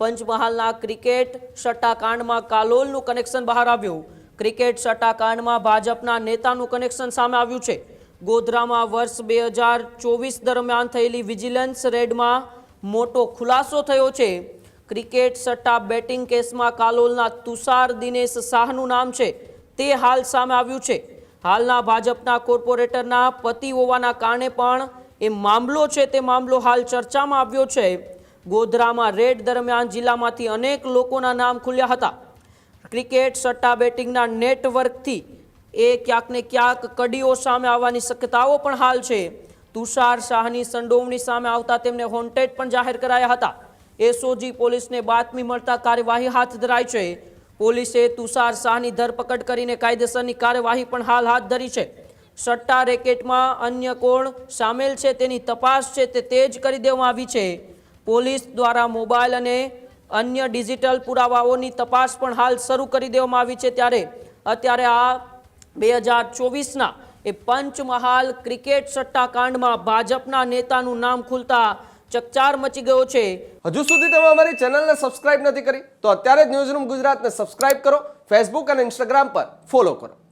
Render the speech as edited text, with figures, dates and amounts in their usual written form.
પંચમહાલના cricket સટ્ટાકાંડમાં કાલોલનું connection બહાર આવ્યું। ક્રિકેટ સટ્ટાકાંડમાં ભાજપના નેતાનું કનેક્શન સામે આવ્યું છે। ગોધરામાં વર્ષ 2024 દરમિયાન થયેલી વિજિલન્સ રેડમાં મોટો ખુલાસો થયો છે। ક્રિકેટ સટ્ટા બેટિંગ કેસમાં કાલોલના તુષાર દિનેશ શાહનું નામ છે તે હાલ સામે આવ્યું છે। હાલના ભાજપના કોર્પોરેટરના પતિ હોવાના કારણે પણ એ મામલો છે તે મામલો હાલ ચર્ચામાં આવ્યો છે। ગોધરામાં રેડ દરમિયાન જિલ્લામાંથી અનેક લોકોના નામ ખુલ્યા હતા। ક્રિકેટ સટ્ટા બેટિંગના નેટવર્કથી એ ક્યાંક ને ક્યાંક કડીઓ સામે આવવાની શક્યતાઓ પણ હાલ છે। તુષાર શાહની સંડોવણી સામે આવતા તેમને વોન્ટેડ પણ જાહેર કરાયા હતા। એસઓજી પોલીસને બાતમી મળતા કાર્યવાહી હાથ ધરાઈ છે। પોલીસે તુષાર શાહની ધરપકડ કરીને કાયદેસરની કાર્યવાહી પણ હાલ હાથ ધરી છે। સટ્ટા રેકેટમાં અન્ય કોણ સામેલ છે તેની તપાસ છે તે તેજ કરી દેવામાં આવી છે। પોલીસ દ્વારા મોબાઈલ અને અન્ય ડિજિટલ પુરાવાઓની તપાસ પણ હાલ શરૂ કરી દેવામાં આવી છે। ત્યારે અત્યારે આ 2024ના એ પંચમહાલ ક્રિકેટ સટ્ટાકાંડમાં ભાજપના નેતાનું નામ ખુલતા ચકચાર મચી ગયો છે। હજુ સુધી તમે અમારી ચેનલને સબસ્ક્રાઇબ નથી કરી તો અત્યારે જ ન્યૂઝરૂમ ગુજરાતને સબસ્ક્રાઇબ કરો, ફેસબુક અને ઇન્સ્ટાગ્રામ પર ફોલો કરો।